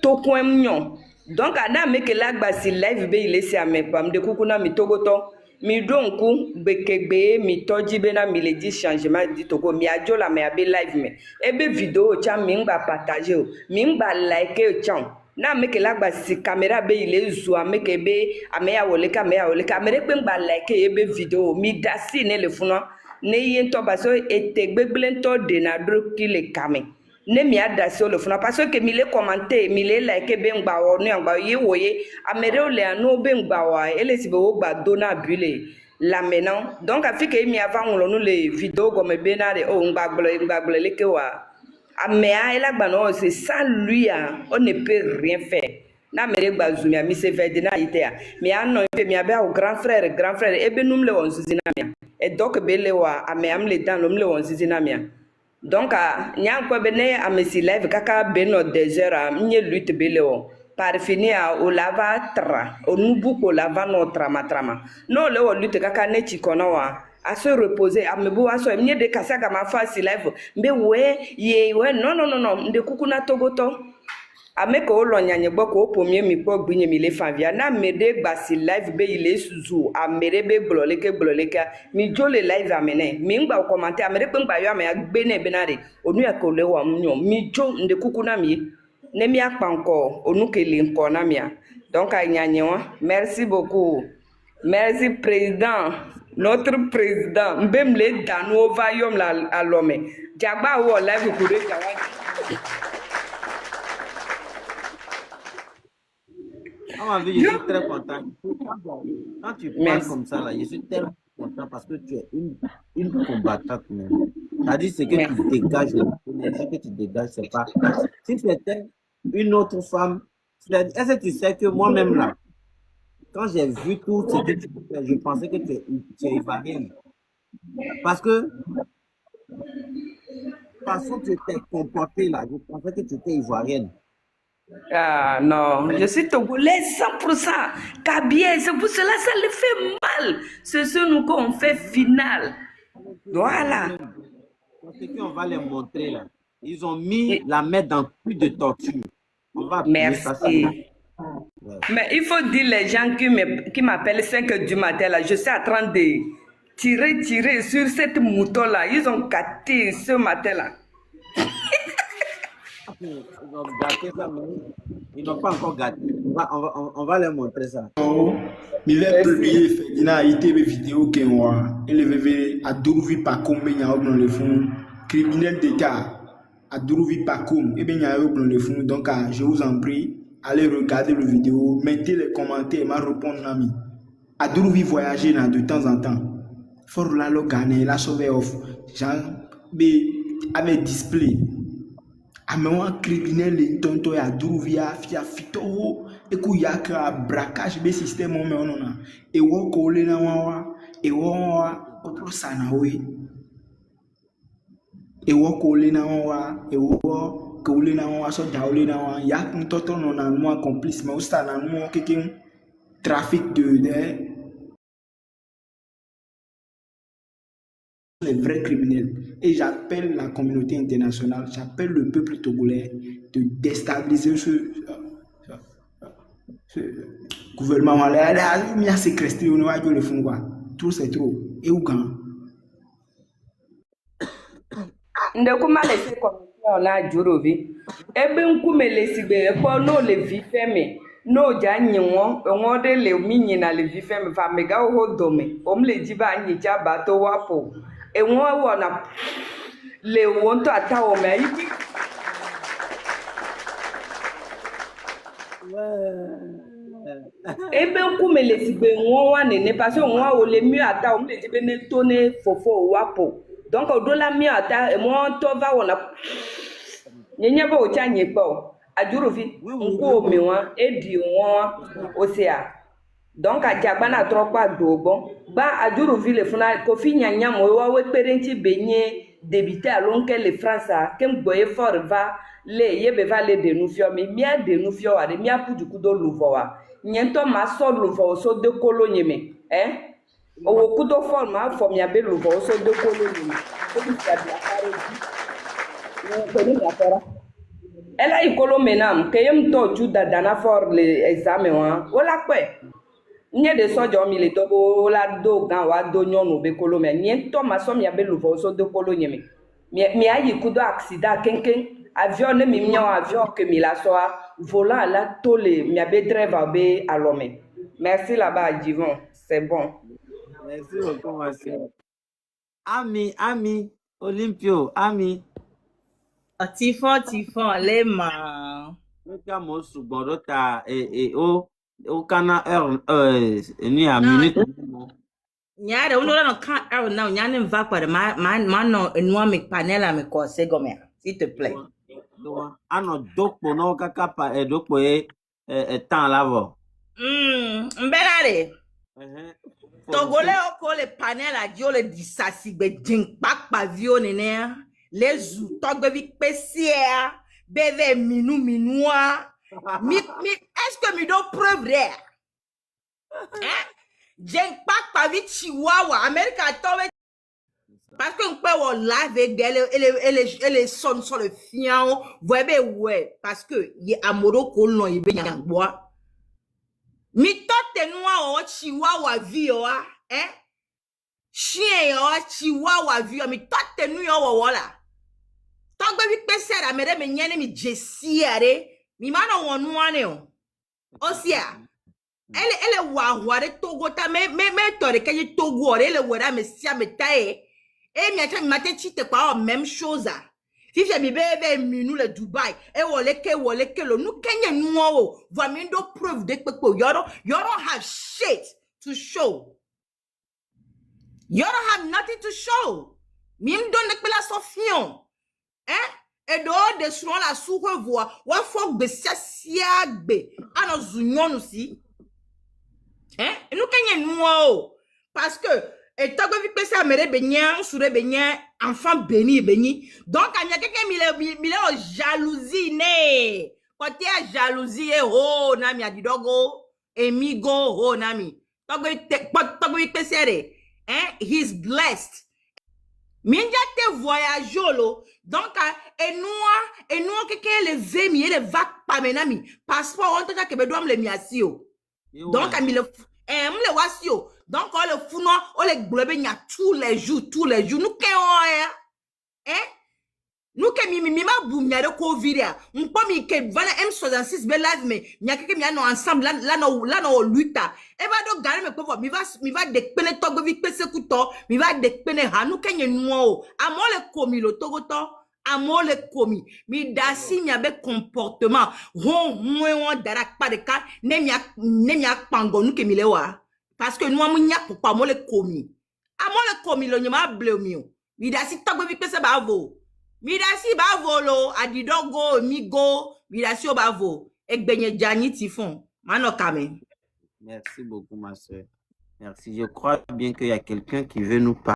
[SPEAKER 4] to kwem nyon donc ana me ke lagba si live be ile si ame pam de kukuna mi Togo to mi donku bekegbe mi toji be na mi le di changement di Togo mi ajo la me abe live me ebe video cha mi ngba partager o mi ngba like o chan na me ke lagba si camera be ile zu ame ke be ame ya wole camera pe ngba like ebe video mi dasi ne le funa ne yen to baso etegbegle to de na dro ki le kame ne mi adasi o le funa parce que mi le commenter mi le like be ngba wo ne ngba ye woye amere o le anu be ngba wa ele si be wo gba dona bule la maintenant donc afike mi avant on le vidéo comme be na de o ngba gbole le ke wa amea ela gba no c'est sans lui on ne peut rien faire na mere gba zumi mi se fait de na ite a mi anno pe mi abe o grand frère ebe num le on zizi na mi e donc be le wa amea m le dan num le on zizi na mi donc nya ko be ne amesi live kaka be no des heures nye lutte be le o par finir o lava tra o nubu ko lava no trama no le o lutte kaka ne chikona wa à se reposer à me boire so mie de kasaga ma face live mbe we non de kukuna togoto ameko olo nyanye gbo ko pomie mi gbo gbinye mi le favia na mede gba si live be ile suzu amere be gloleke mi jole live amene mi ngba commenter amere pe ngba yo ame agbe ne benare onu ya ko le wa mnyo mi jo nde kukuna mi ne mi akpanko onu kele nko na mia donc anyanye wa merci beaucoup merci président notre président mbemle danu ovayom la alome jagba wo live kure jawa
[SPEAKER 2] je suis très content. Quand tu parles comme ça, là, je suis tellement content parce que tu es une combattante même. C'est-à-dire ce que tu dégages, l'énergie que tu dégages, c'est pas... Si c'était une autre femme, est-ce que tu sais que moi-même là, quand j'ai vu tout ce que tu fais, je pensais que tu es ivoirienne. Parce que, de façon tu t'es comportée là, je pensais que tu étais ivoirienne.
[SPEAKER 4] Ah non, je suis togolaise 100%. Kabien, c'est pour cela ça le fait mal. C'est ce nous qu'on fait final. Voilà.
[SPEAKER 2] Parce qu'on va les montrer là. Ils ont mis la main dans plus de torture. va appuyer ça.
[SPEAKER 4] Merci.
[SPEAKER 2] Ouais.
[SPEAKER 4] Mais il faut dire les gens qui m'appellent 5 heures du matin, là, je suis en train de tirer sur cette mouton-là. Ils ont gâté ce matin-là.
[SPEAKER 2] Ils ont gâté ça, mais ils n'ont pas encore gâté. On va leur montrer ça.
[SPEAKER 5] Mi vais publier Ferdinand a été une vidéo qui il avait à Dourouvi Pakoum, il y a dans le fond, criminel d'État, à Dourouvi Pakoum, et bien il y a dans le fond, donc je vous en prie, allez regarder la vidéo, mettez les commentaires, m'a répondre ami. À Dourouvi voyager de temps en temps, for la lo gagner, la sauver off, genre, avec display. Amewa criminel les tonto ya Dourouvia fia fito eku yaka braquage be système o me onona e wo ko le na wa e wo otro sana we e wo ko le na wa e wo ko le na wa so da le na wa ya ntoto no na mo complice mais o sana mo keke trafic de les vrais criminels. Et j'appelle la communauté internationale, j'appelle le peuple togolais de déstabiliser ce gouvernement. Il y a séquestré, on va le fond quoi. Tout c'est trop. Et où quand?
[SPEAKER 4] Ndekuma laissé comme ça, on a Djourovi. Ebe nkume lesibe, kwa no le vifeme. No janyi on de le minyi na le vifeme, fa mega ho dome. Le diba nyi cha bato wapo. Et moi, on a les wonto ata o me ibi. Ebe nkume lesibe wa nene parce que moi o le mieux ata le dibe ne tone fofo wapo. Donc au dola mieux ata et moi to va on a nyenye ba o cha nyepo. Adjurovi nko mi wa edi won o se a. Donc a diabana trop pas dogon ba Adjurovi le funa kofi nyanya mo wa we parenti benye débité alon que le français kem boye fort va le yebe va le denufio mi mia denufio wa de mia pu du kudo luvo wa nyento ma so luvo so de kolonyeme o kudo forma fo mia be luvo so de kolonyeme ko bi ta bia kare di ko ni afara ela ikolo menam ke yem to ju dana for le examen wa wala kwe nye de sojo mi le dobo la do gan wa do nyonu be kolo me nye to ma so mi abe luvo so do kolo nyeme mi ayi kudo accident kenken avion ne mi mia avion que mi la so volant la tole mi abe driver be alome. Merci là-bas Divon, c'est bon.
[SPEAKER 2] Merci beaucoup, monsieur. Ami, Olympio, ami.
[SPEAKER 3] Tifon, les mains.
[SPEAKER 2] Nous avons souvent au Cana ni à minute.
[SPEAKER 3] Nyare uno no kan now nyane mva kwa man no enwa me panela me ko segome s'il te plaît.
[SPEAKER 2] Ano dokpo no kaka pa dokpo temps là vo.
[SPEAKER 3] Mbenare. Togolais ko le panel a dio le disasi be jing pak pa vio nene les ou togbe vi pesia beve minua mi est-ce que mi do preuve rare? Jeng pak pa vi chihuahua America towe parce que on peut live elle sonne sur le fian voyez ouais parce que y amoro ko non y be nyangboa mi tote noa o chihuahua vio chien o chihuahua vio mi tote nu yo wala togbe vi pese ra mere me nyane mi jesiare mi mano wonu ane o osia elle wa Togo ta me tore ke Togo elle wera me sia me tae e mi acha mi mate chite kwa même chose si je mi bebe minu le Dubai e wole ke lo nu kenye nu o va mi do preuve de pepo you don't have shit to show. You don't have nothing to show. Mi ndo ne pela sofion et do de sur la soupe voix wa fok be sia gbe ano zunyon aussi et nous kenye nu o parce que et togo vi pesa mere benyan sure benyan enfant béni donc anya quelqu'un mile o jalousie ne côté a jalousie ho na mi adidogo emigo ho na mi togo vi pesa re he's blessed Minja te voyage lo. Donc, et nous, quelqu'un les vémi, les vagues pas menami. Passeport, on te dit que me doit me le miasio. Donc, mi le wasio. Donc, on le founo, on le globe nya tous les jours. Nous, hein? Nous que mi ma boum nya de Covid ya. M'pa mi ke vana M66 be live me. Nya keke mi ano ensemble là no luta. E va do gare me ko mi va dekpene togo vi pese kuto. Mi va dekpene ha nous kenye nuo. Amo le komi lo togo to. Amo le komi. Mi dasi nya be comportement. Mwen darak pa de ka ne mi ak pango nous ke mi le wa. Parce que nous amu nya pour pas mo le komi. Amo le komi lo nyama ble mi o. Mi dasi togo vi pese ba vo. Midasi bavo lo, adidogo, migo, midasi o bavo. Ek benye jani tifon. Mano kame.
[SPEAKER 2] Merci beaucoup, ma soeur. Merci. Je crois bien qu'il y a quelqu'un qui veut nous parler.